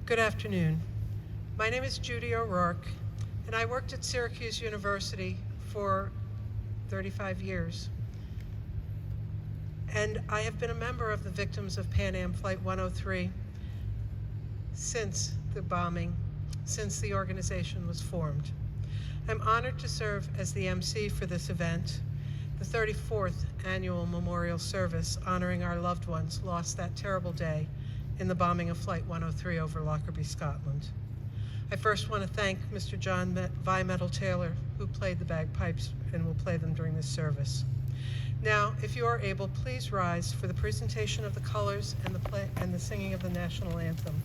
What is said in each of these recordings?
Good afternoon. My name is Judy O'Rourke, and I worked at Syracuse University for 35 years. And I have been a member of the victims of Pan Am Flight 103 since the bombing, since the organization was formed. I'm honored to serve as the MC for this event, the 34th annual memorial service honoring our loved ones lost that terrible day in the bombing of Flight 103 over Lockerbie, Scotland. I first want to thank Mr. John Vimetal-Taylor, who played the bagpipes and will play them during this service. Now, if you are able, please rise for the presentation of the colors and the singing of the national anthem.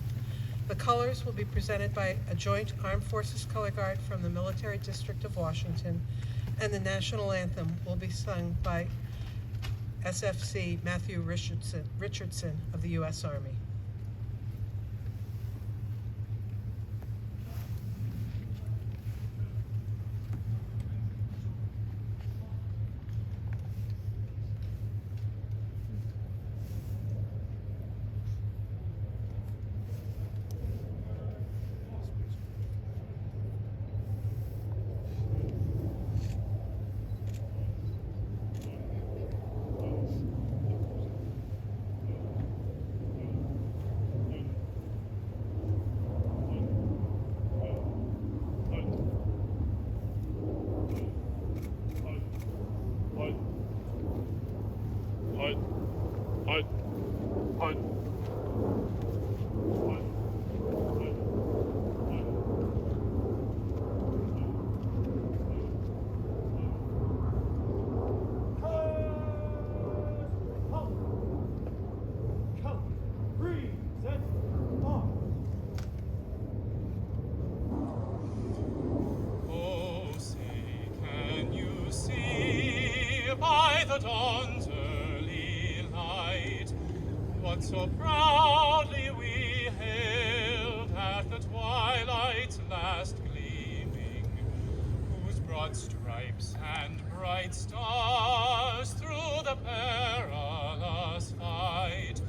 The colors will be presented by a joint Armed Forces Color Guard from the Military District of Washington, and the national anthem will be sung by SFC Matthew Richardson of the U.S. Army. So proudly we hailed at the twilight's last gleaming, whose broad stripes and bright stars through the perilous fight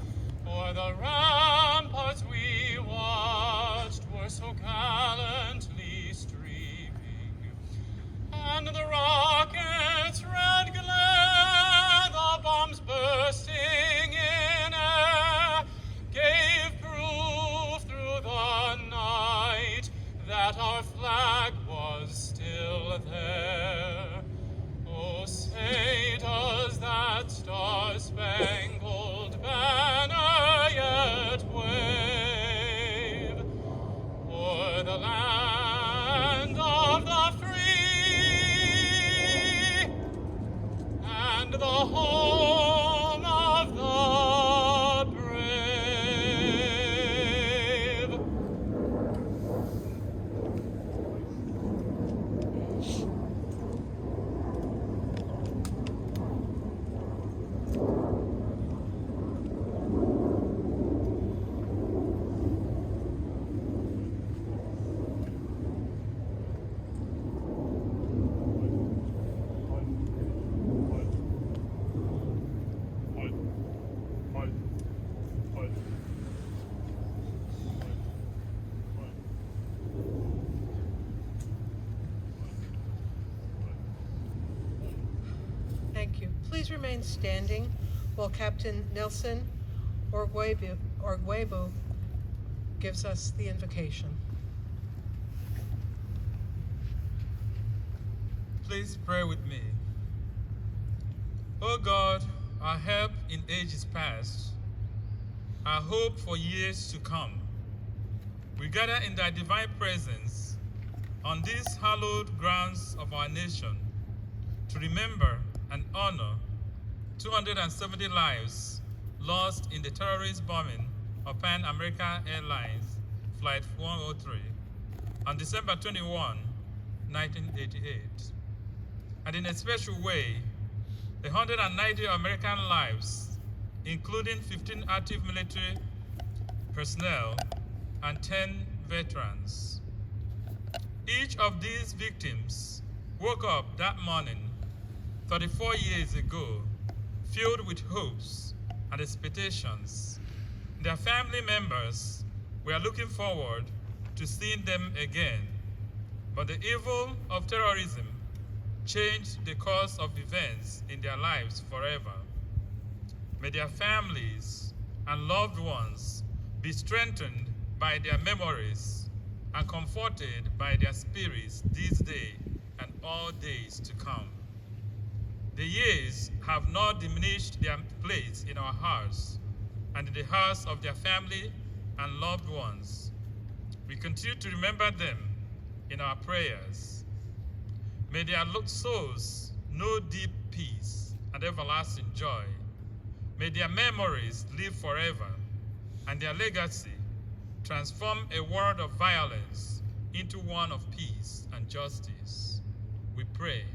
o'er the ramparts we watched were so gallantly streaming, and the rockets' red glare, the bombs bursting in air, gave proof through the night that our flag was still there. Oh, say does that star-spangled banner yet wave o'er the land of the free and the home of the brave? Thank you. Please remain standing while Captain Nelson Orguebo gives us the invocation. Please pray with me. O God, our help in ages past, our hope for years to come, we gather in thy divine presence on these hallowed grounds of our nation to remember and honor 270 lives lost in the terrorist bombing of Pan American Airlines Flight 103 on December 21, 1988. And in a special way, the 190 American lives, including 15 active military personnel and 10 veterans. Each of these victims woke up that morning 34 years ago, filled with hopes and expectations. Their family members We are looking forward to seeing them again, but the evil of terrorism changed the course of events in their lives forever. May their families and loved ones be strengthened by their memories and comforted by their spirits this day and all days to come. The years have not diminished their place in our hearts and in the hearts of their family and loved ones. We continue to remember them in our prayers. May their souls know deep peace and everlasting joy. May their memories live forever and their legacy transform a world of violence into one of peace and justice. We pray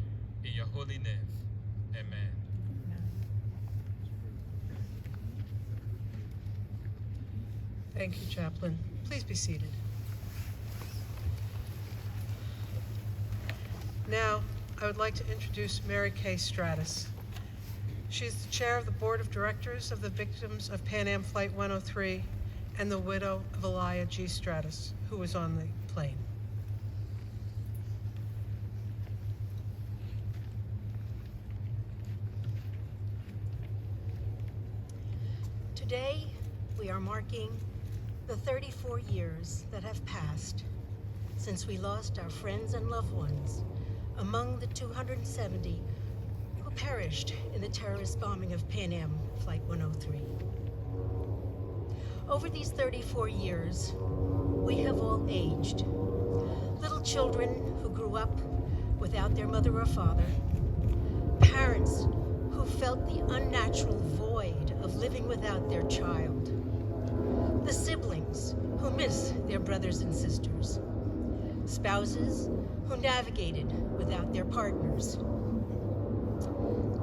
in your holy name. Amen. Thank you, Chaplain. Please be seated. Now, I would like to introduce Mary Kay Stratus. She is the chair of the Board of Directors of the Victims of Pan Am Flight 103 and the widow of Elia G. Stratus, who was on the plane. Today, we are marking the 34 years that have passed since we lost our friends and loved ones among the 270 who perished in the terrorist bombing of Pan Am Flight 103. Over these 34 years, we have all aged. Little children who grew up without their mother or father, parents who felt the unnatural void of living without their child, the siblings who miss their brothers and sisters, spouses who navigated without their partners.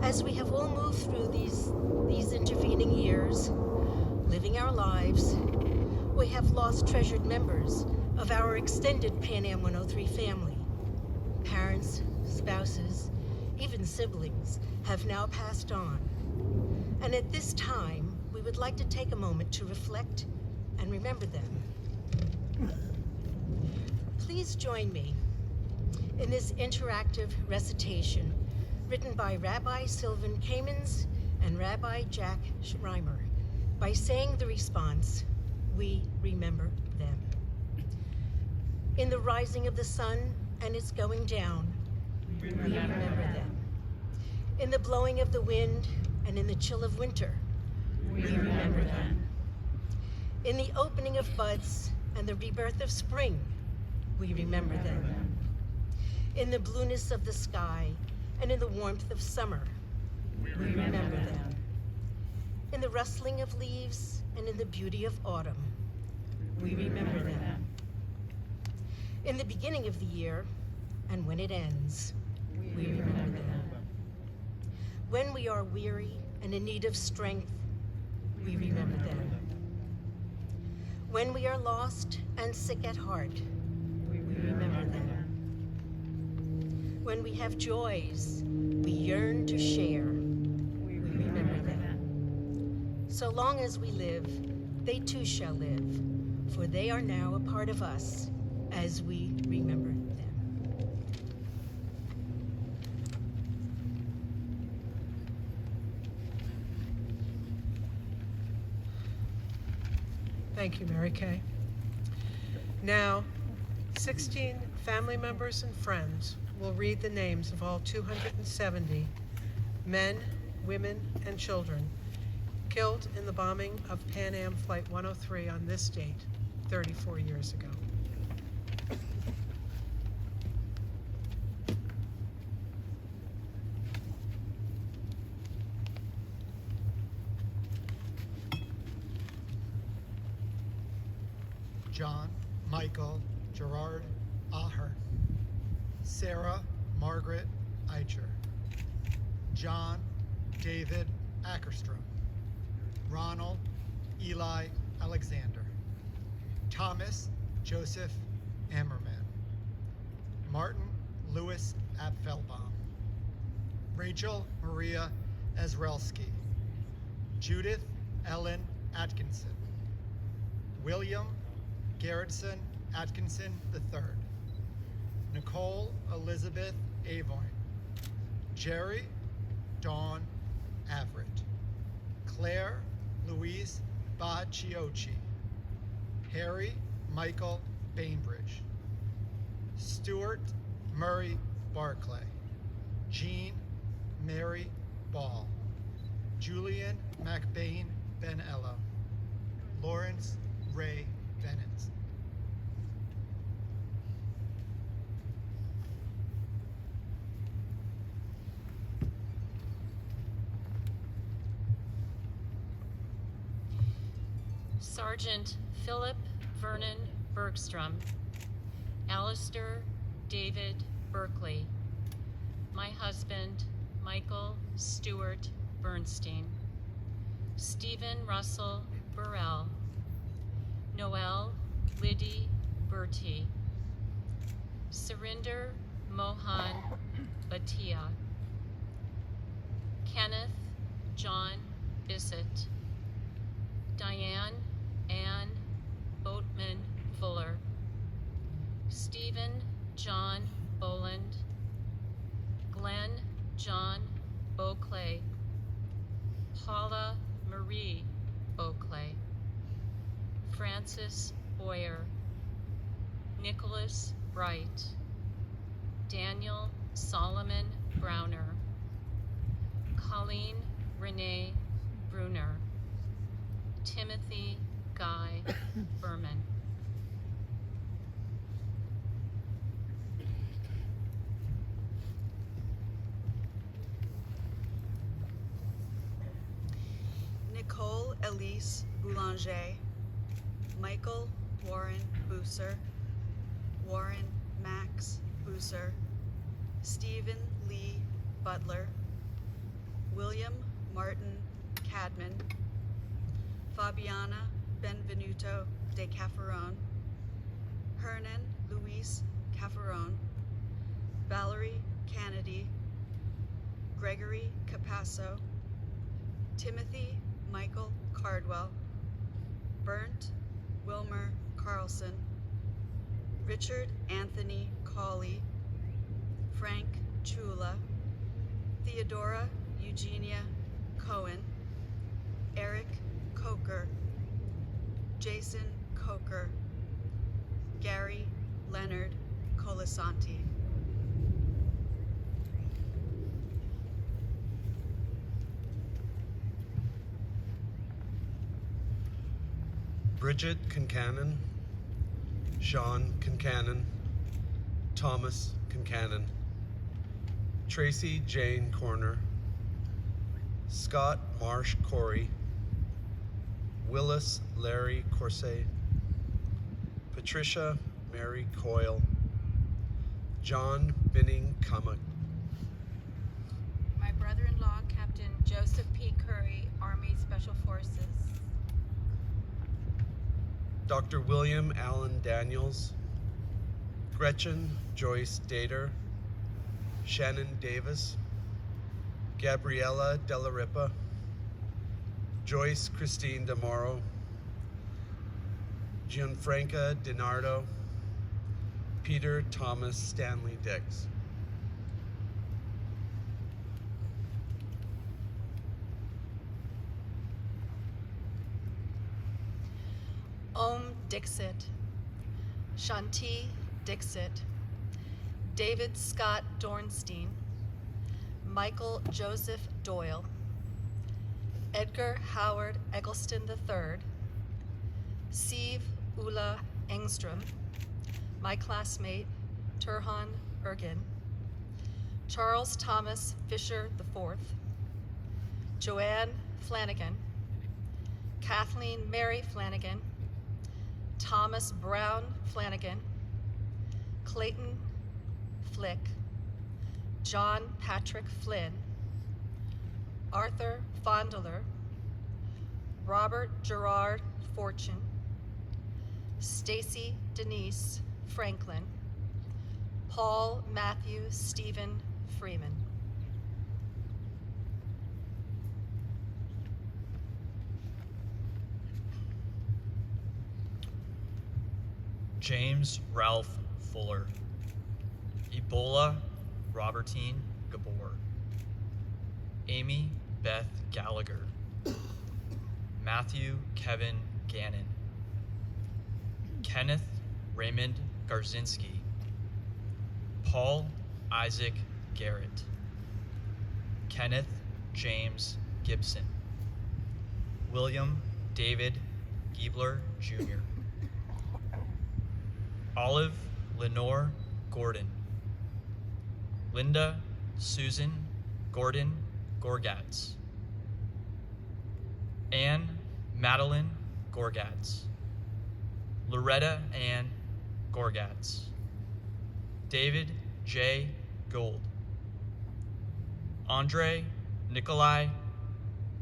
As we have all moved through these intervening years, living our lives, we have lost treasured members of our extended Pan Am 103 family. Parents, spouses, even siblings have now passed on. And at this time, we would like to take a moment to reflect and remember them. Please join me in this interactive recitation written by Rabbi Sylvan Kamens and Rabbi Jack Schreimer by saying the response, "We remember them." In the rising of the sun and its going down, we remember them. In the blowing of the wind and in the chill of winter, we remember them. In the opening of buds and the rebirth of spring, we remember them. In the blueness of the sky and in the warmth of summer, we remember them. In the rustling of leaves and in the beauty of autumn, we remember them. In the beginning of the year and when it ends, we remember them. When we are weary and in need of strength, we remember them. When we are lost and sick at heart, we remember them. When we have joys we yearn to share, we remember them. So long as we live, they too shall live, for they are now a part of us as we remember them. Thank you, Mary Kay. Now, 16 family members and friends will read the names of all 270 men, women, and children killed in the bombing of Pan Am Flight 103 on this date, 34 years ago. John Michael Gerard Ahern, Sarah Margaret Eicher, John David Ackerstrom, Ronald Eli Alexander, Thomas Joseph Ammerman, Martin Louis Abfelbaum, Rachel Maria Ezrelski, Judith Ellen Atkinson, William Garrettson Atkinson III, Nicole Elizabeth Avoyne, Jerry Dawn Averitt, Claire Louise Bacciocchi, Harry Michael Bainbridge, Stuart Murray Barclay, Jean Mary Ball, Julian MacBain Benello, Lawrence Ray Bennett. Sergeant Philip Vernon Bergstrom, Alistair David Berkeley, my husband Michael Stewart Bernstein, Stephen Russell Burrell, Noel Liddy Bertie, Surinder Mohan Bhatia, Kenneth John Bissett, Diane Ann Boatman Fuller, Stephen John Boland, Glenn John Beauclay, Paula Marie Beauclay, Francis Boyer, Nicholas Bright, Daniel Solomon Browner, Colleen Renee Bruner, Timothy Guy Berman. Nicole Elise Boulanger, Michael Warren Booser, Warren Max Booser, Stephen Lee Butler, William Martin Cadman, Fabiana Benvenuto de Cafferon, Hernan Luis Cafferon, Valerie Kennedy, Gregory Capasso, Timothy Michael Cardwell, Bernd Wilmer Carlson, Richard Anthony Cawley, Frank Chula, Theodora Eugenia Cohen, Eric Coker, Jason Coker, Gary Leonard Colasanti. Bridget Concannon, Sean Concannon, Thomas Concannon, Tracy Jane Corner, Scott Marsh Corey, Willis Larry Corset, Patricia Mary Coyle, John Binning Cummock, my brother-in-law, Captain Joseph P. Curry, Army Special Forces. Dr. William Allen Daniels, Gretchen Joyce Dater, Shannon Davis, Gabriella Della Ripa, Joyce Christine DeMoro, Gianfranca DiNardo, Peter Thomas Stanley Dix. Om Dixit, Shanti Dixit, David Scott Dornstein, Michael Joseph Doyle, Edgar Howard Eggleston III, Siv Ulla Engstrom, my classmate Turhan Ergin, Charles Thomas Fisher IV, Joanne Flanagan, Kathleen Mary Flanagan, Thomas Brown Flanagan, Clayton Flick, John Patrick Flynn, Arthur Fondler, Robert Gerard Fortune, Stacy Denise Franklin, Paul Matthew Stephen Freeman. James Ralph Fuller. Ebola Robertine Gabor. Amy Beth Gallagher. Matthew Kevin Gannon. Kenneth Raymond Garzinski. Paul Isaac Garrett. Kenneth James Gibson. William David Giebler Jr. Olive Lenore Gordon. Linda Susan Gordon Gorgatz. Anne Madeline Gorgatz. Loretta Ann Gorgatz. David J. Gold. Andre Nikolai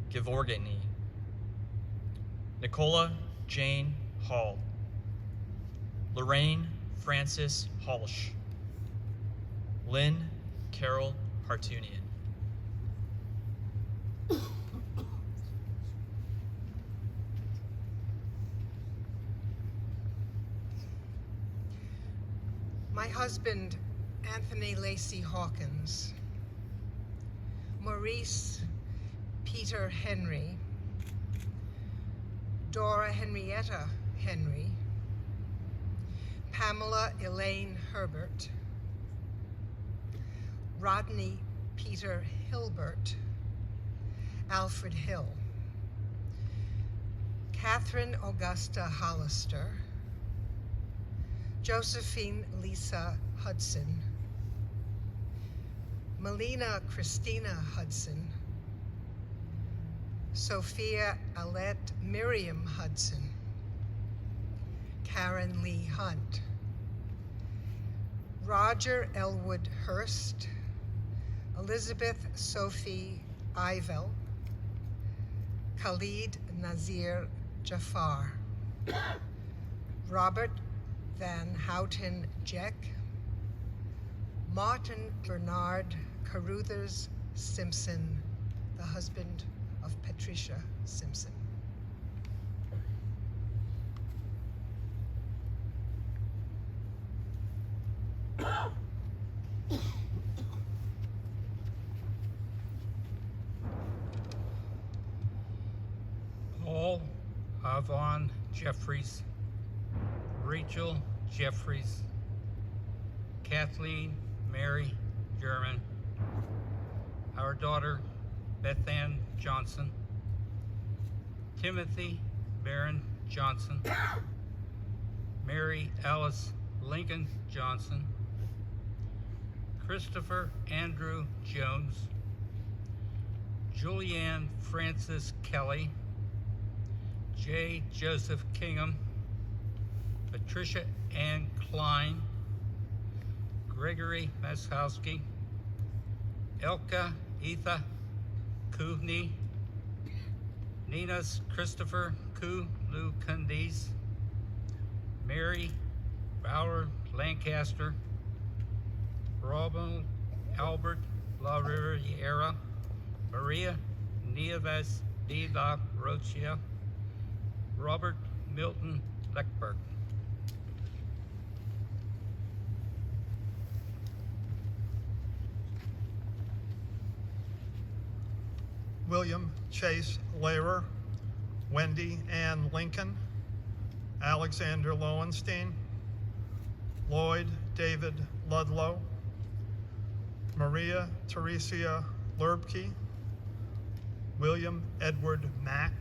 Gevorgany. Nicola Jane Hall. Lorraine Frances Halsh. Lynn Carol Hartunian. My husband, Anthony Lacey Hawkins. Maurice Peter Henry. Dora Henrietta Henry. Pamela Elaine Herbert. Rodney Peter Hilbert. Alfred Hill. Catherine Augusta Hollister. Josephine Lisa Hudson. Melina Christina Hudson. Sophia Alette Miriam Hudson. Karen Lee Hunt. Roger Elwood Hurst. Elizabeth Sophie Ivel. Khalid Nazir Jafar. Robert Van Houten Jeck. Martin Bernard Caruthers Simpson, the husband of Patricia Simpson. Paul Avon Jeffries. Rachel Jeffries. Kathleen Mary German. Our daughter Beth Ann Johnson. Timothy Barron Johnson. Mary Alice Lincoln Johnson. Christopher Andrew Jones. Julianne Francis Kelly. J. Joseph Kingham. Patricia Ann Klein. Gregory Maskowski. Elka Etha Kuvny. Ninas Christopher Ku Lu Cundiz. Mary Bauer Lancaster. Robin Albert La Riviera. Maria Nieves de la Rocha. Robert Milton Leckberg. William Chase Lehrer, Wendy Ann Lincoln, Alexander Lowenstein, Lloyd David Ludlow, Maria Teresia Lurbke, William Edward Mack,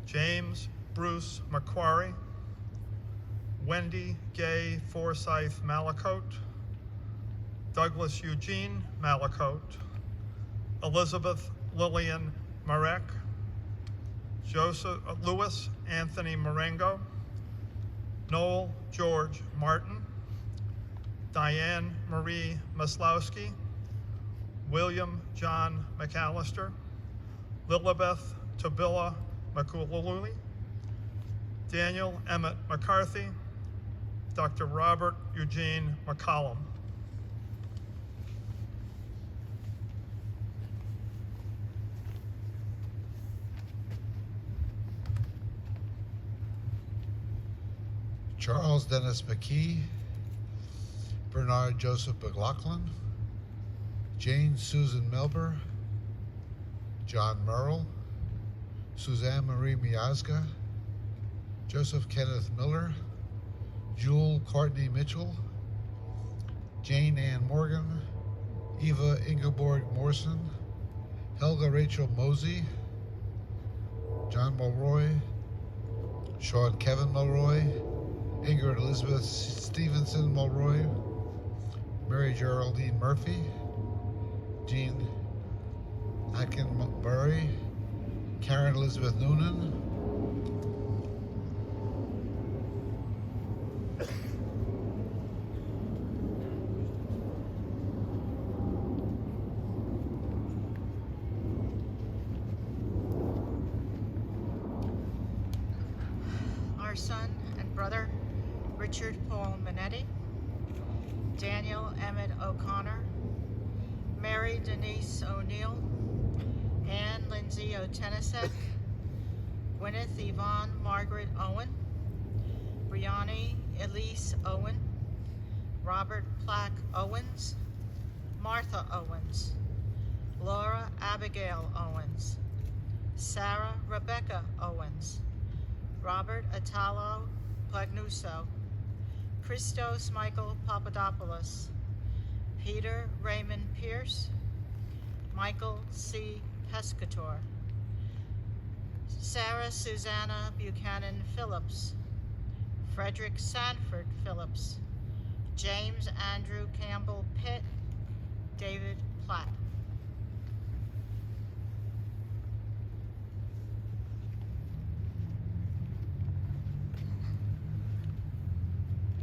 James Bruce McQuarrie, Wendy Gay Forsyth Malacote, Douglas Eugene Malacote, Elizabeth Lillian Marek, Louis Anthony Marengo, Noel George Martin, Diane Marie Maslowski, William John McAllister, Lilibeth Tabilla McCulloughy, Daniel Emmett McCarthy, Dr. Robert Eugene McCollum. Charles Dennis McKee, Bernard Joseph McLaughlin, Jane Susan Melber, John Merle, Suzanne Marie Miazga, Joseph Kenneth Miller, Jewel Courtney Mitchell, Jane Ann Morgan, Eva Ingeborg Morrison, Helga Rachel Mosey, John Mulroy, Sean Kevin Mulroy, Ingrid Elizabeth Stevenson Mulroy, Mary Geraldine Murphy, Jean Atkin Murray, Karen Elizabeth Noonan, Our son and brother, Richard Paul Minetti, Daniel Emmett O'Connor, Mary Denise O'Neill, Ann Lindsay O'Tenesek, Gwyneth Yvonne Margaret Owen, Brianni Elise Owen, Robert Plack Owens, Martha Owens, Laura Abigail Owens, Sarah Rebecca Owens, Robert Italo Pagnuso, Christos Michael Papadopoulos, Peter Raymond Pierce, Michael C. Pescator, Sarah Susanna Buchanan Phillips, Frederick Sanford Phillips, James Andrew Campbell Pitt, David Platt.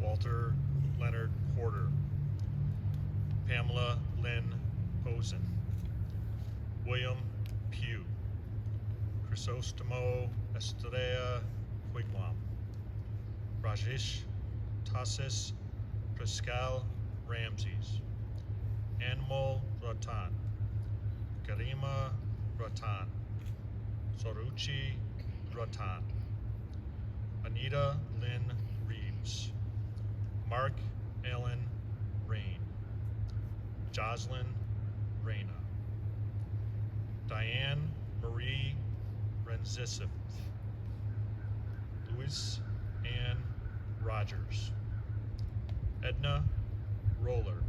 Walter Leonard Porter, Pamela Lynn Posen, William Pugh, Chrysostomo Estrella Quigwam, Rajesh Tassis Pascal Ramses, Anmol Ratan, Garima Ratan, Soruchi Ratan, Anita Lynn Reeves, Mark Allen Rain, Jocelyn Reyna, Diane Marie Renzisov, Louis Ann Rogers, Edna Roller,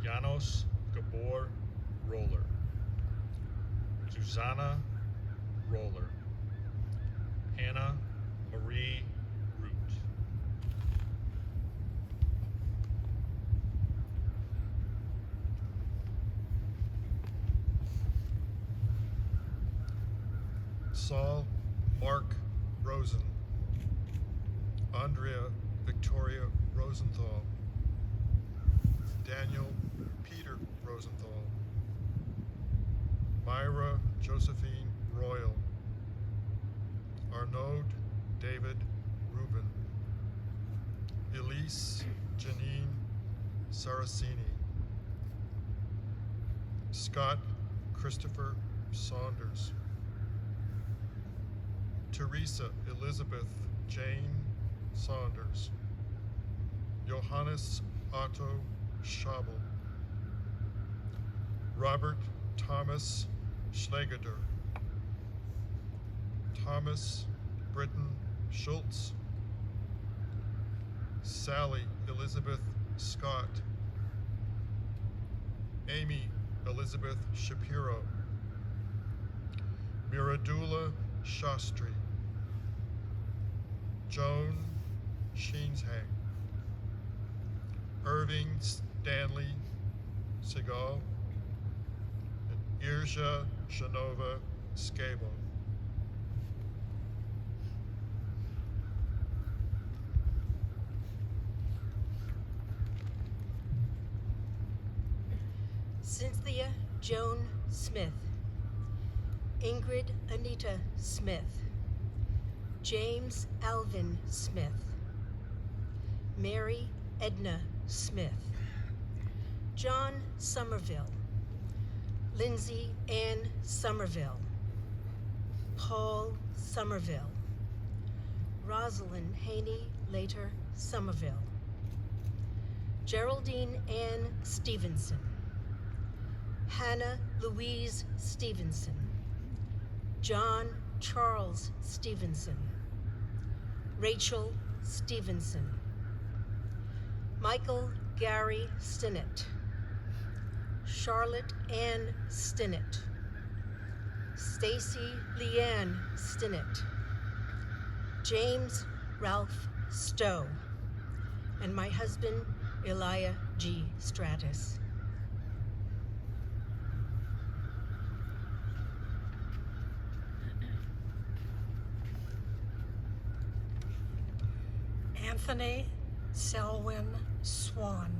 Janos Gabor Roller, Susanna Roller, Hannah Marie Root. Saul Mark Rosen, Andrea Victoria Rosenthal, Daniel Peter Rosenthal, Myra Josephine Royal, Arnaud David Rubin, Elise Janine Saraceni, Scott Christopher Saunders, Teresa Elizabeth Jane Saunders, Johannes Otto Schabel, Robert Thomas Schlegeder, Thomas Britton Schultz, Sally Elizabeth Scott, Amy Elizabeth Shapiro, Miradula Shastri, Joan Sheenshank, Irving Stanley Segal, and Irja Shanova Skabo. Cynthia Joan Smith, Ingrid Anita Smith, James Alvin Smith, Mary Edna Smith, John Somerville, Lindsay Ann Somerville, Paul Somerville, Rosalind Haney, later Somerville. Geraldine Ann Stevenson. Hannah Louise Stevenson. John Charles Stevenson. Rachel Stevenson. Michael Gary Stinnett. Charlotte Ann Stinnett. Stacy Leanne Stinnett. James Ralph Stowe. And my husband, Elia G. Stratus. Anthony Selwyn Swan.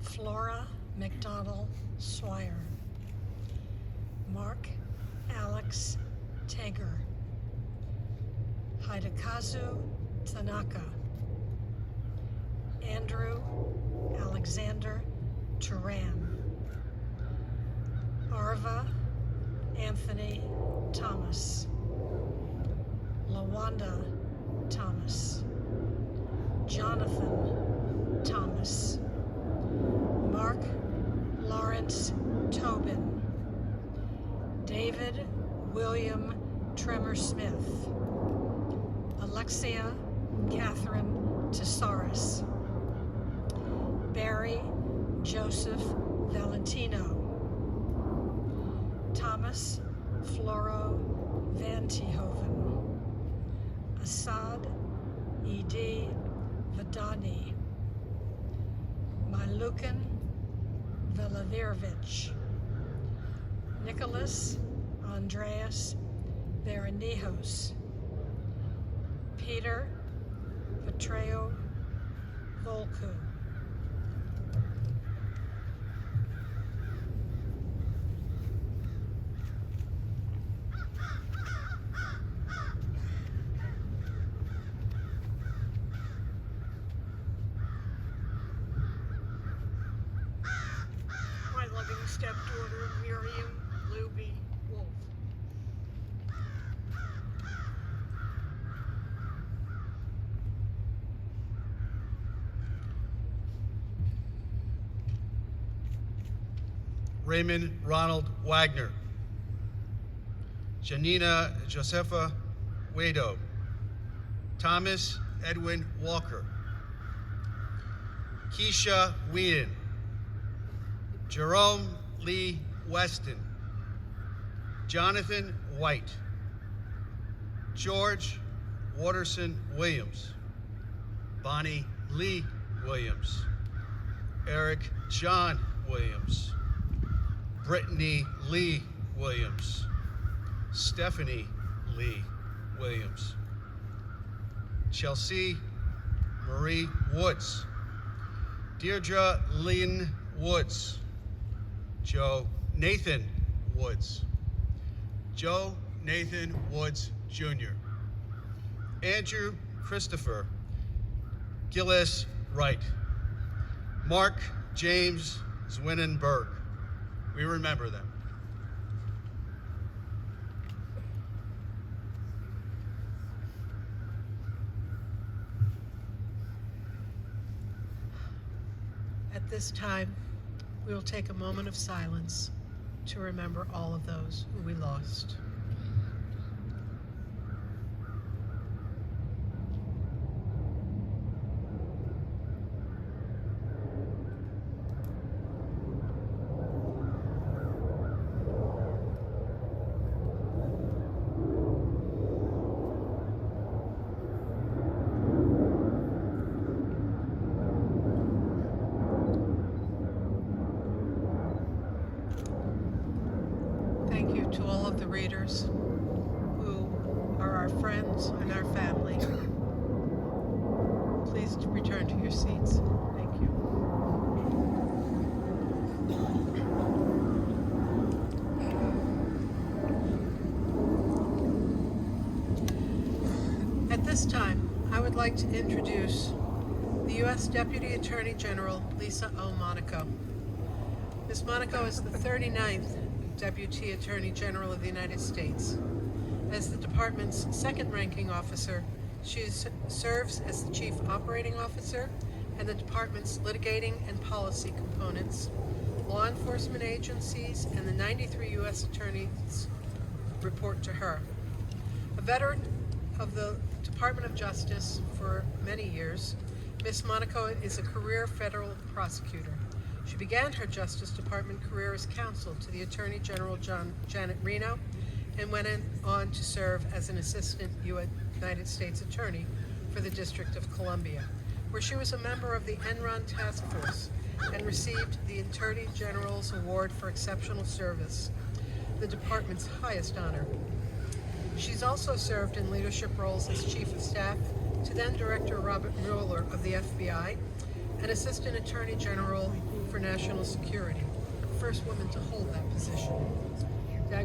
Flora McDonald Swire. Mark Alex Tager. Hidekazu Tanaka. Andrew Alexander Turan. Arva Anthony Thomas. Lawanda Thomas. Jonathan Thomas. Mark Lawrence Tobin. David William Tremor Smith. Alexia Catherine Tesaurus. Barry Joseph Valentino. Thomas Floro Van Tihoven. Assad E.D. Vadani. Milukin Velavirovich. Nicholas Andreas Verenijos. Peter Petreo Volku. My loving stepdaughter, Miriam Luby Wolf. Raymond Ronald Wagner. Janina Josefa Wado. Thomas Edwin Walker. Keisha Whedon. Jerome Lee Weston. Jonathan White. George Waterson Williams. Bonnie Lee Williams. Eric John Williams. Brittany Lee Williams. Stephanie Lee Williams. Chelsea Marie Woods. Deirdre Lynn Woods. Joe Nathan Woods. Joe Nathan Woods Jr. Andrew Christopher Gillis Wright. Mark James Zwinenberg. We remember them. At this time, we will take a moment of silence to remember all of those who we lost. Thank you to all of the readers who are our friends and our family. Please return to your seats. Thank you. At this time, I would like to introduce the U.S. Deputy Attorney General Lisa O. Monaco. Ms. Monaco is the 39th Deputy Attorney General of the United States. As the department's second-ranking officer, She serves as the Chief Operating Officer and the department's litigating and policy components. Law enforcement agencies and the 93 U.S. attorneys report to her. A veteran of the Department of Justice for many years, Ms. Monaco is a career federal prosecutor. She began her Justice Department career as counsel to the Attorney General Janet Reno and went on to serve as an assistant United States Attorney for the District of Columbia, where she was a member of the Enron Task Force and received the Attorney General's Award for Exceptional Service, the department's highest honor. She's also served in leadership roles as Chief of Staff to then Director Robert Mueller of the FBI and Assistant Attorney General for National Security, the first woman to hold that position.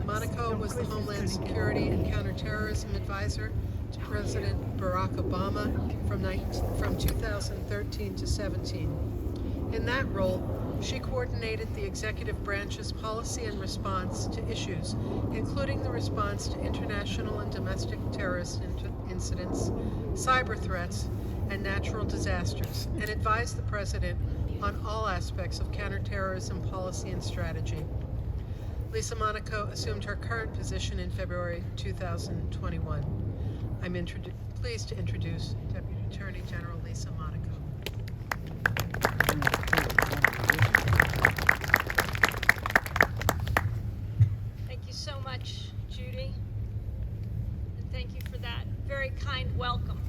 Monaco was the Homeland Security and Counterterrorism Advisor to President Barack Obama from 2013 to 17. In that role, she coordinated the executive branch's policy and response to issues, including the response to international and domestic terrorist incidents, cyber threats, and natural disasters, and advised the President on all aspects of counterterrorism policy and strategy. Lisa Monaco assumed her current position in February 2021. I'm pleased to introduce Deputy Attorney General Lisa Monaco. Thank you so much, Judy. And thank you for that very kind welcome.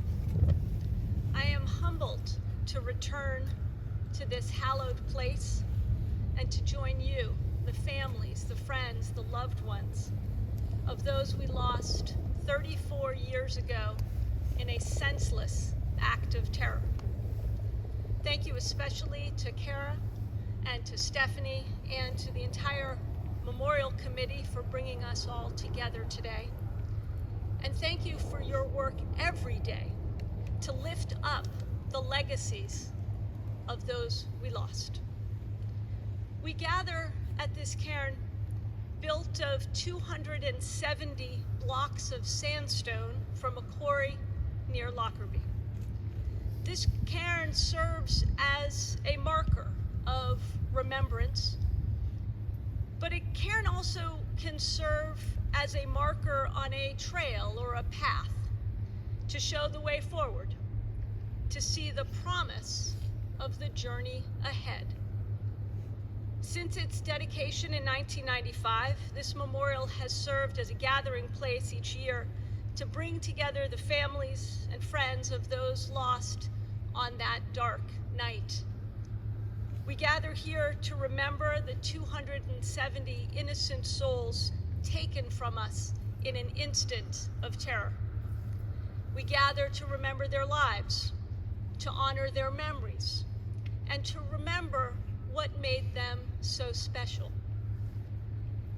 I am humbled to return to this hallowed place and to join you, the families, the friends, the loved ones of those we lost 34 years ago in a senseless act of terror. Thank you especially to Kara and to Stephanie and to the entire Memorial Committee for bringing us all together today. And thank you for your work every day to lift up the legacies of those we lost. We gather at this cairn built of 270 blocks of sandstone from a quarry near Lockerbie. This cairn serves as a marker of remembrance, but a cairn also can serve as a marker on a trail or a path to show the way forward, to see the promise of the journey ahead. Since its dedication in 1995, this memorial has served as a gathering place each year to bring together the families and friends of those lost on that dark night. We gather here to remember the 270 innocent souls taken from us in an instant of terror. We gather to remember their lives, to honor their memories, and to remember what made them so special.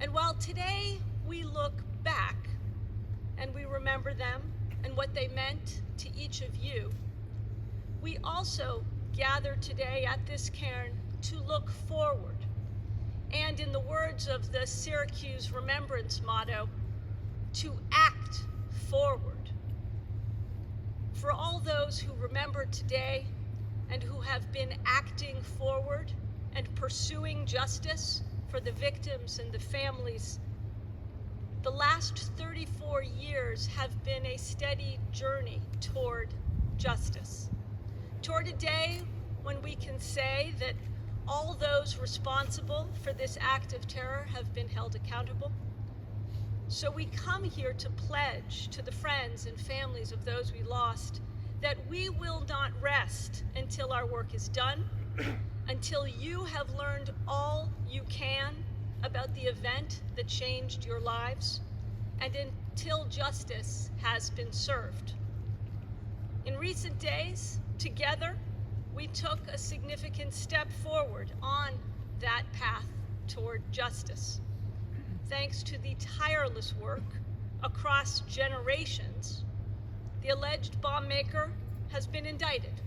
And while today we look back and we remember them and what they meant to each of you, we also gather today at this cairn to look forward. And in the words of the Syracuse Remembrance motto, to act forward. For all those who remember today and who have been acting forward and pursuing justice for the victims and the families, the last 34 years have been a steady journey toward justice, toward a day when we can say that all those responsible for this act of terror have been held accountable. So we come here to pledge to the friends and families of those we lost that we will not rest until our work is done, until you have learned all you can about the event that changed your lives, and until justice has been served. In recent days, together, we took a significant step forward on that path toward justice. Thanks to the tireless work across generations, the alleged bomb maker has been indicted,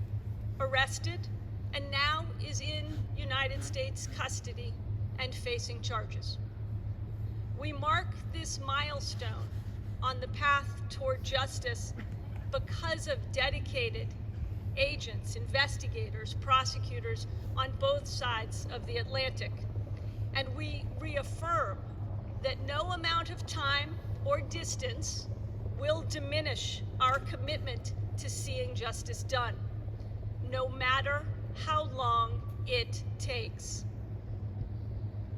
arrested, and now is in United States custody and facing charges. We mark this milestone on the path toward justice because of dedicated agents, investigators, prosecutors on both sides of the Atlantic. And we reaffirm that no amount of time or distance will diminish our commitment to seeing justice done, no matter how long it takes.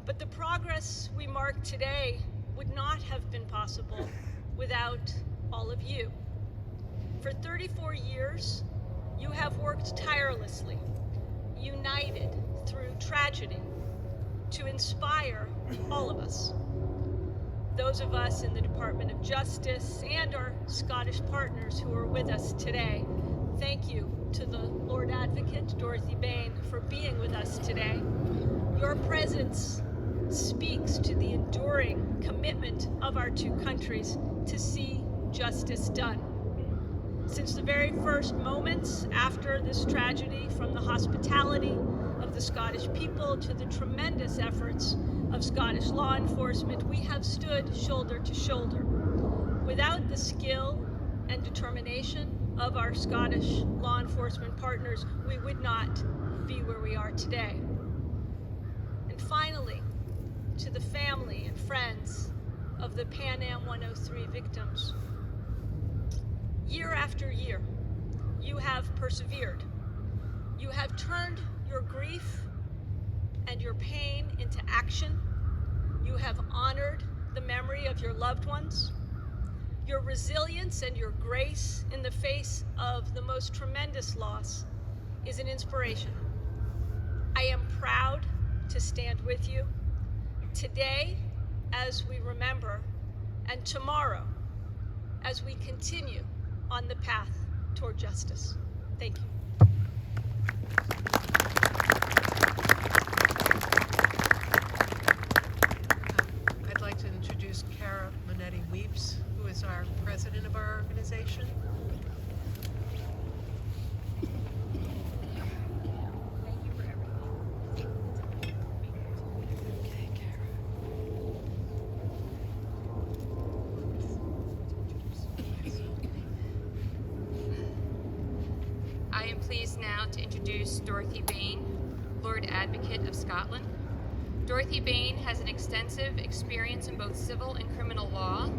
But the progress we mark today would not have been possible without all of you. For 34 years, you have worked tirelessly, united through tragedy, to inspire all of us. Those of us in the Department of Justice and our Scottish partners who are with us today, thank you to the Lord Advocate, Dorothy Bain, for being with us today. Your presence speaks to the enduring commitment of our two countries to see justice done. Since the very first moments after this tragedy, from the hospitality of the Scottish people to the tremendous efforts of Scottish law enforcement, we have stood shoulder to shoulder. Without the skill and determination of our Scottish law enforcement partners, we would not be where we are today. And finally, to the family and friends of the Pan Am 103 victims, year after year, you have persevered. You have turned your grief and your pain into action. You have honored the memory of your loved ones. Your resilience and your grace in the face of the most tremendous loss is an inspiration. I am proud to stand with you today as we remember, and tomorrow as we continue on the path toward justice. Thank you. I'd like to introduce Kara Weipz, who is our president of our organization. Thank you for everything. Okay, Kara. I am pleased now to introduce Dorothy Bain, Lord Advocate of Scotland. Dorothy Bain has an extensive experience in both civil and criminal law.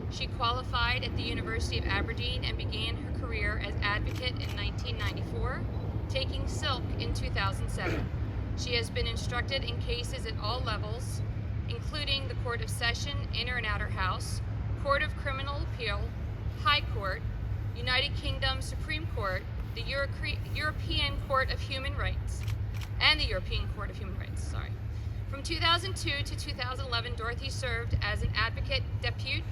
She qualified at the University of Aberdeen and began her career as advocate in 1994, taking silk in 2007. She has been instructed in cases at all levels, including the Court of Session, Inner and Outer House, Court of Criminal Appeal, High Court, United Kingdom Supreme Court, the European Court of Human Rights, and the European Court of Human Rights, From 2002 to 2011, Dorothy served as an advocate depute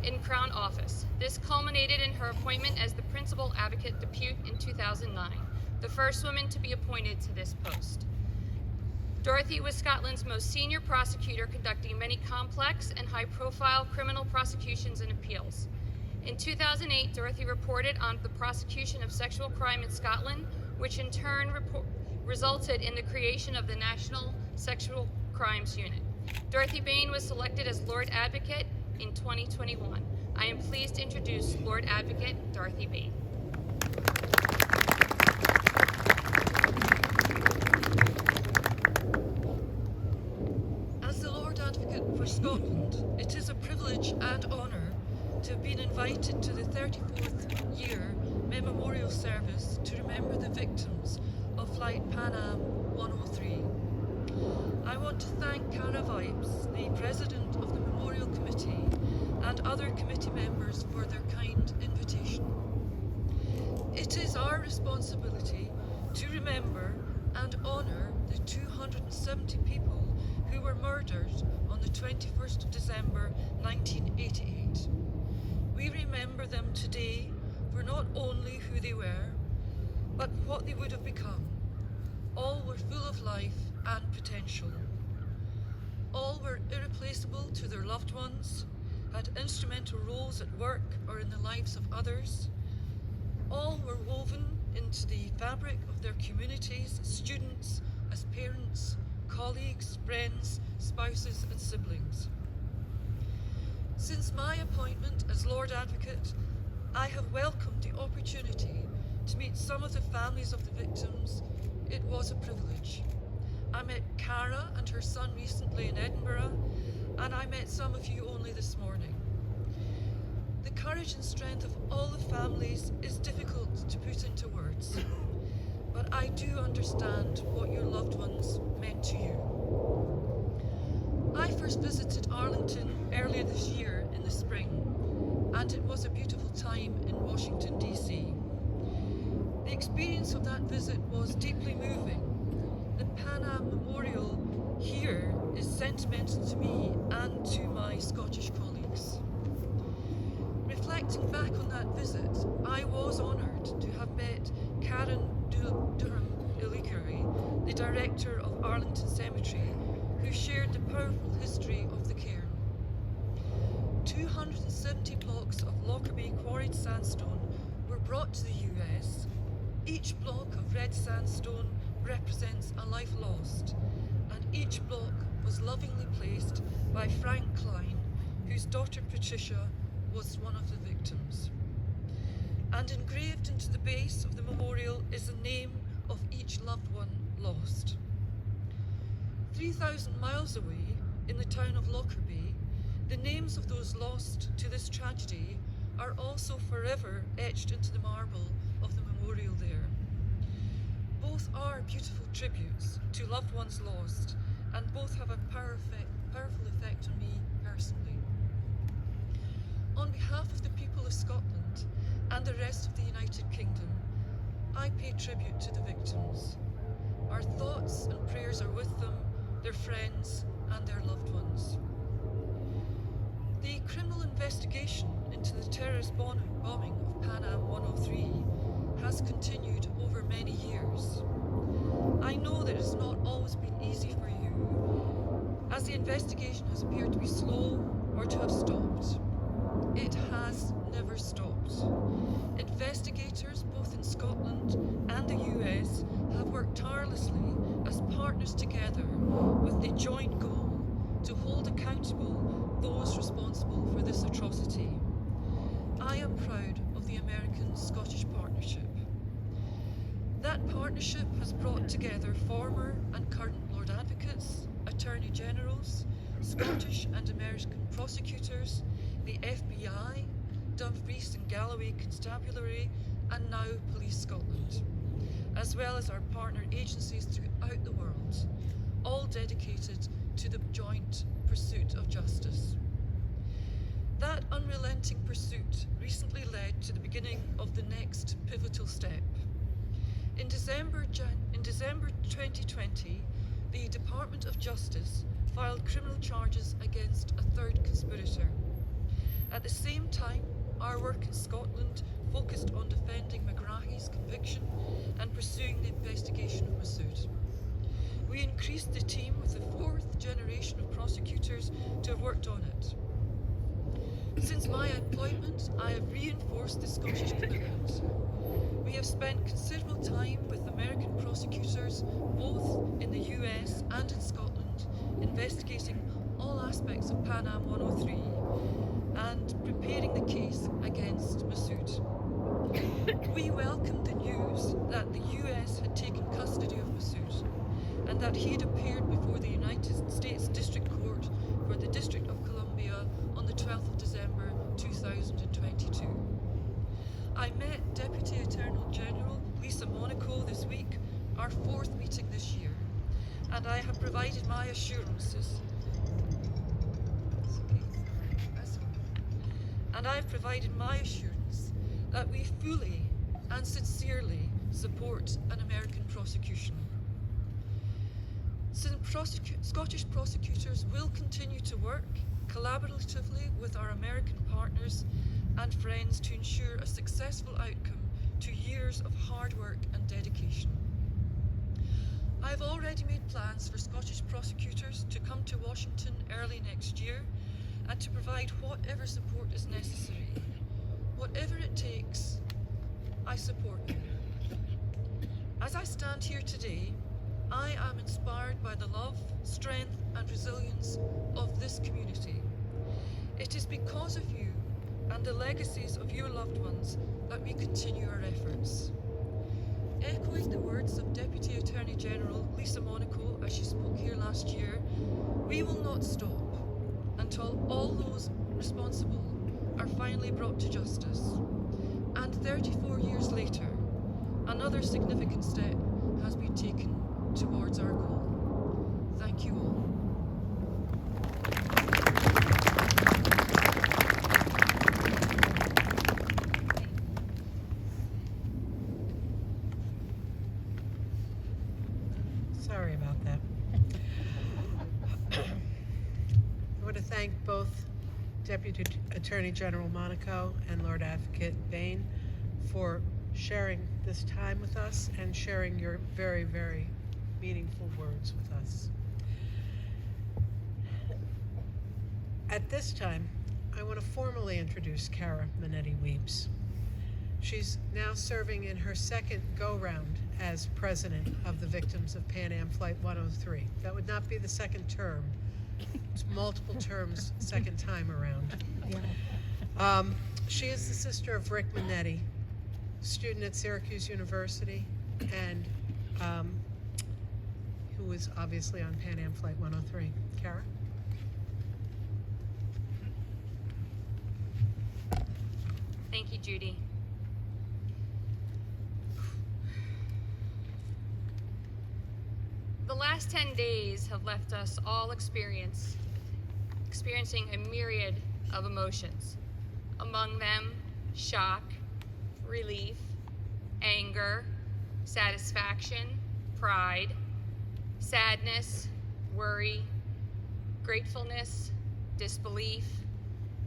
in Crown Office. This culminated in her appointment as the Principal Advocate Depute in 2009, the first woman to be appointed to this post. Dorothy was Scotland's most senior prosecutor, conducting many complex and high-profile criminal prosecutions and appeals. In 2008, Dorothy reported on the prosecution of sexual crime in Scotland, which in turn resulted in the creation of the National Sexual Crimes Unit. Dorothy Bain was selected as Lord Advocate in 2021. I am pleased to introduce Lord Advocate Dorothy Bain. As the Lord Advocate for Scotland, it is a privilege and honour to have been invited to the 34th year memorial service to remember the victims of Flight Pan Am 103. I want to thank Kara Weipz, the President of the Memorial Committee, and other committee members for their kind invitation. It is our responsibility to remember and honour the 270 people who were murdered on the 21st of December 1988. We remember them today for not only who they were, but what they would have become. All were full of life and potential. All were irreplaceable to their loved ones, had instrumental roles at work or in the lives of others. All were woven into the fabric of their communities as students, as parents, colleagues, friends, spouses and siblings. Since my appointment as Lord Advocate, I have welcomed the opportunity to meet some of the families of the victims. It was a privilege. I met Kara and her son recently in Edinburgh, and I met some of you only this morning. The courage and strength of all the families is difficult to put into words, but I do understand what your loved ones meant to you. I first visited Arlington earlier this year in the spring, and it was a beautiful time in Washington, D.C. The experience of that visit was deeply moving. The Pan Am Memorial here is sentimental to me and to my Scottish colleagues. Reflecting back on that visit, I was honoured to have met Karen Durham-Illikery, the director of Arlington Cemetery, who shared the powerful history of the cairn. 270 blocks of Lockerbie quarried sandstone were brought to the US. Each block of red sandstone represents a life lost, and each block was lovingly placed by Frank Klein, whose daughter Patricia was one of the victims. And engraved into the base of the memorial is the name of each loved one lost. 3,000 miles away, in the town of Lockerbie, the names of those lost to this tragedy are also forever etched into the marble of the memorial there. Both are beautiful tributes to loved ones lost, and both have a powerful effect on me personally. On behalf of the people of Scotland and the rest of the United Kingdom, I pay tribute to the victims. Our thoughts and prayers are with them, their friends, and their loved ones. The criminal investigation into the terrorist bombing of Pan Am 103 has continued over many years. I know that it has not always been easy for you, as the investigation has appeared to be slow or to have stopped. It has never stopped. Investigators, both in Scotland and the US, have worked tirelessly as partners together with the joint goal to hold accountable those responsible for this atrocity. I am proud of the American-Scottish partnership. That partnership has brought together former and current Lord Advocates, Attorney Generals, Scottish and American prosecutors, the FBI, Dumfries and Galloway Constabulary, and now Police Scotland, as well as our partner agencies throughout the world, all dedicated to the joint pursuit of justice. That unrelenting pursuit recently led to the beginning of the next pivotal step. In December 2020, the Department of Justice filed criminal charges against a third conspirator. At the same time, our work in Scotland focused on defending McGrahy's conviction and pursuing the investigation of Masood. We increased the team with the fourth generation of prosecutors to have worked on it. Since my appointment, I have reinforced the Scottish commitment. We have spent considerable time with American prosecutors, both in the US and in Scotland, investigating all aspects of Pan Am 103 and preparing the case against Masood. We welcomed the news that the US had taken custody of Masood and that he had appeared before the United States District Court for the District of Columbia on the 12th of December 2022. I met Deputy Attorney General Lisa Monaco this week, our fourth meeting this year, and I have provided my assurances that we fully and sincerely support an American prosecution. Scottish prosecutors will continue to work collaboratively with our American partners and friends to ensure a successful outcome to years of hard work and dedication. I have already made plans for Scottish prosecutors to come to Washington early next year and to provide whatever support is necessary. Whatever it takes, I support you. As I stand here today, I am inspired by the love, strength, and resilience of this community. It is because of you and the legacies of your loved ones that we continue our efforts. Echoing the words of Deputy Attorney General Lisa Monaco as she spoke here last year, we will not stop until all those responsible are finally brought to justice. And 34 years later, another significant step has been taken towards our goal. Thank you all. Sorry about that. I want to thank both Deputy Attorney General Monaco and Lord Advocate Bain for sharing this time with us and sharing your very, very meaningful words with us. At this time, I want to formally introduce Kara Weipz. She's now serving in her second go-round as president of the victims of Pan Am Flight 103. That would not be the second term. It's multiple terms, second time around. She is the sister of Rick Minetti, student at Syracuse University, and who was obviously on Pan Am Flight 103. Kara? Thank you, Judy. The last 10 days have left us all experiencing a myriad of emotions. Among them, shock, relief, anger, satisfaction, pride, sadness, worry, gratefulness, disbelief,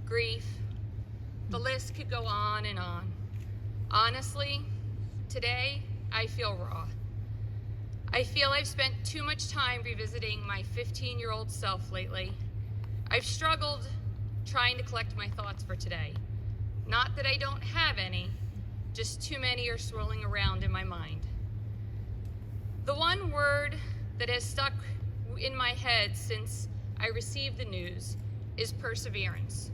grief. The list could go on and on. Honestly, today I feel raw. I feel I've spent too much time revisiting my 15-year-old self lately. I've struggled trying to collect my thoughts for today. Not that I don't have any, just too many are swirling around in my mind. The one word that has stuck in my head since I received the news is perseverance.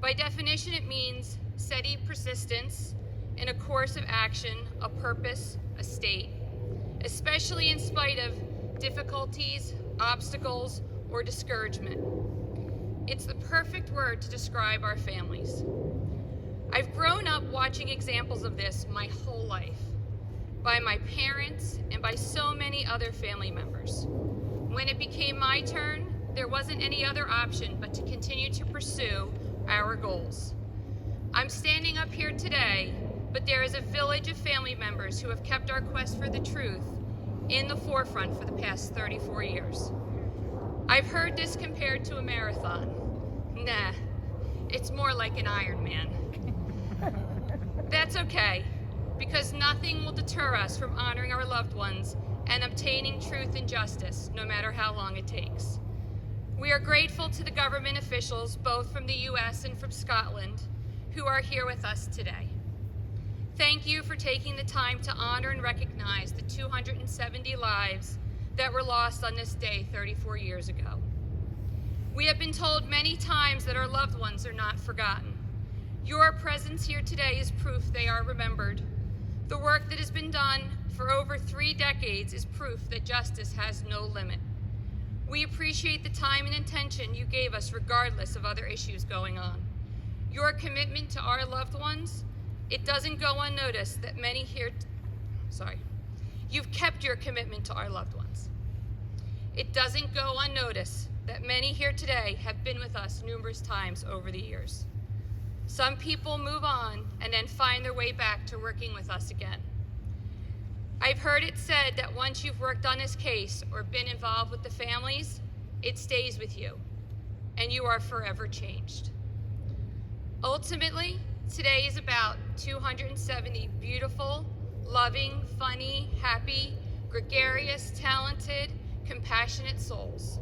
By definition, it means steady persistence in a course of action, a purpose, a state, especially in spite of difficulties, obstacles, or discouragement. It's the perfect word to describe our families. I've grown up watching examples of this my whole life, by my parents and by so many other family members. When it became my turn, there wasn't any other option but to continue to pursue our goals. I'm standing up here today, but there is a village of family members who have kept our quest for the truth in the forefront for the past 34 years. I've heard this compared to a marathon. Nah, it's more like an Ironman. That's okay, because nothing will deter us from honoring our loved ones and obtaining truth and justice, no matter how long it takes. We are grateful to the government officials, both from the U.S. and from Scotland, who are here with us today. Thank you for taking the time to honor and recognize the 270 lives that were lost on this day 34 years ago. We have been told many times that our loved ones are not forgotten. Your presence here today is proof they are remembered. The work that has been done for over 3 decades is proof that justice has no limit. We appreciate the time and attention you gave us regardless of other issues going on. Your commitment to our loved ones, it doesn't go unnoticed that many here, you've kept your commitment to our loved ones. It doesn't go unnoticed that many here today have been with us numerous times over the years. Some people move on and then find their way back to working with us again. I've heard it said that once you've worked on this case or been involved with the families, it stays with you, and you are forever changed. Ultimately, today is about 270 beautiful, loving, funny, happy, gregarious, talented, compassionate souls.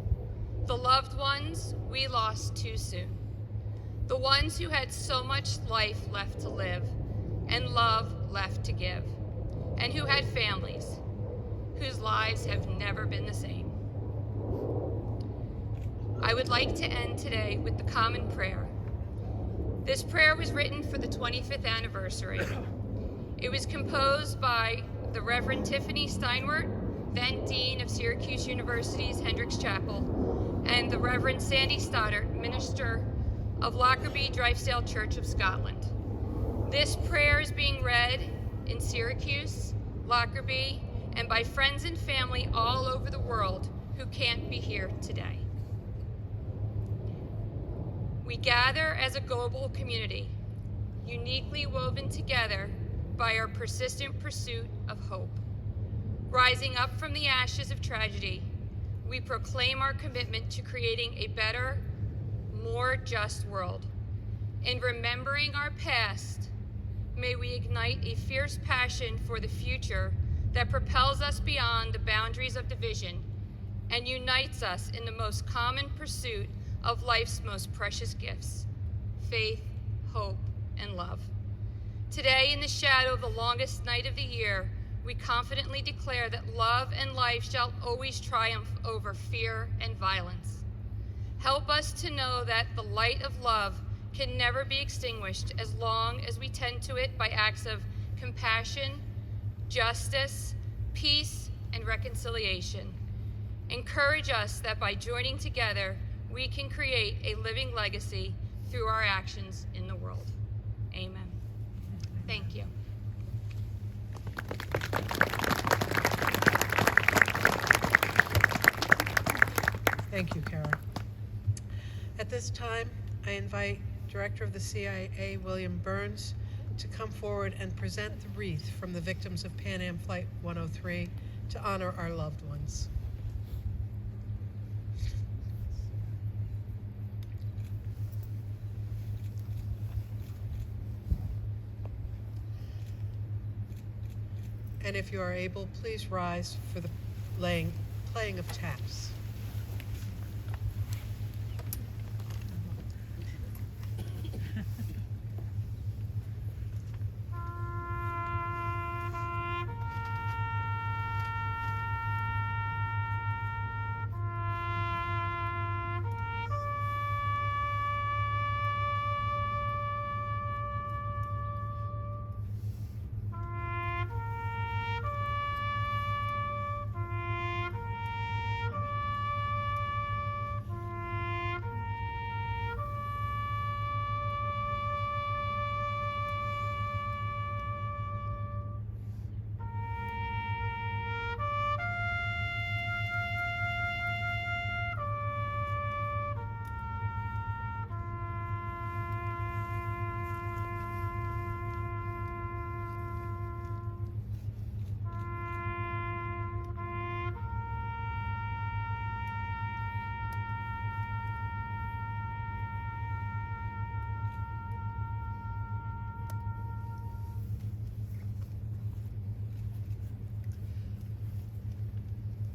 The loved ones we lost too soon. The ones who had so much life left to live and love left to give, and who had families whose lives have never been the same. I would like to end today with the common prayer. This prayer was written for the 25th anniversary. It was composed by the Reverend Tiffany Steinwert, then Dean of Syracuse University's Hendricks Chapel, and the Reverend Sandy Stoddart, minister of Lockerbie Drifesdale Church of Scotland. This prayer is being read in Syracuse, Lockerbie, and by friends and family all over the world who can't be here today. We gather as a global community, uniquely woven together by our persistent pursuit of hope. Rising up from the ashes of tragedy, we proclaim our commitment to creating a better, more just world. In remembering our past, may we ignite a fierce passion for the future that propels us beyond the boundaries of division and unites us in the most common pursuit of life's most precious gifts: faith, hope, and love. Today, in the shadow of the longest night of the year, we confidently declare that love and life shall always triumph over fear and violence. Help us to know that the light of love can never be extinguished as long as we tend to it by acts of compassion, justice, peace, and reconciliation. Encourage us that by joining together, we can create a living legacy through our actions in the world. Amen. Thank you. Thank you, Kara. At this time, I invite Director of the CIA, William Burns, to come forward and present the wreath from the victims of Pan Am Flight 103 to honor our loved ones. And if you are able, please rise for the playing of taps.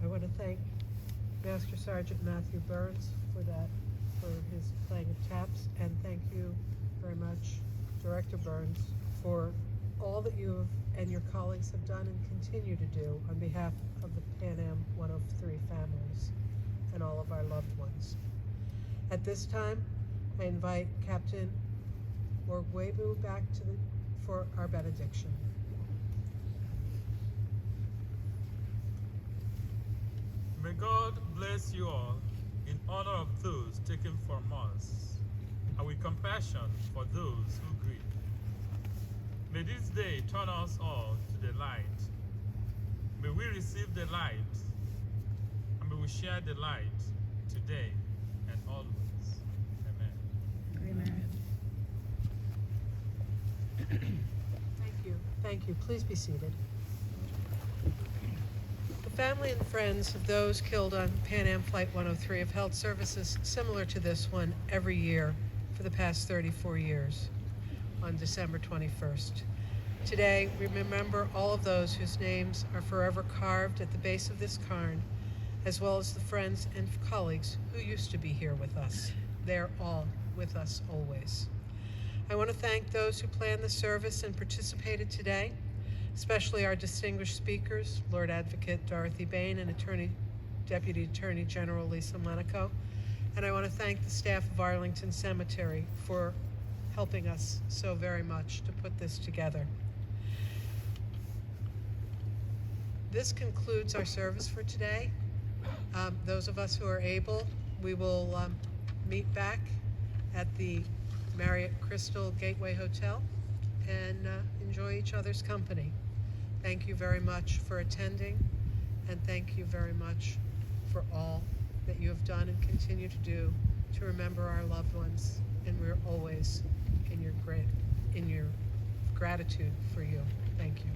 I want to thank Master Sergeant Matthew Burns for his playing of taps, and thank you very much, Director Burns, for all that you and your colleagues have done and continue to do on behalf of the Pan Am 103 families and all of our loved ones. At this time, I invite Captain Morgwebu back for our benediction. May God bless you all in honor of those taken from us, and with compassion for those who grieve. May this day turn us all to the light. May we receive the light, and may we share the light today and always. Amen. Amen. Thank you. Please be seated. The family and friends of those killed on Pan Am Flight 103 have held services similar to this one every year for the past 34 years on December 21st. Today, we remember all of those whose names are forever carved at the base of this cairn, as well as the friends and colleagues who used to be here with us. They're all with us always. I want to thank those who planned the service and participated today, especially our distinguished speakers, Lord Advocate Dorothy Bain and Deputy Attorney General Lisa Monaco. And I want to thank the staff of Arlington Cemetery for helping us so very much to put this together. This concludes our service for today. Those of us who are able, we will meet back at the Marriott Crystal Gateway Hotel and enjoy each other's company. Thank you very much for attending, and thank you very much for all that you have done and continue to do to remember our loved ones, and we're always in your gratitude for you. Thank you.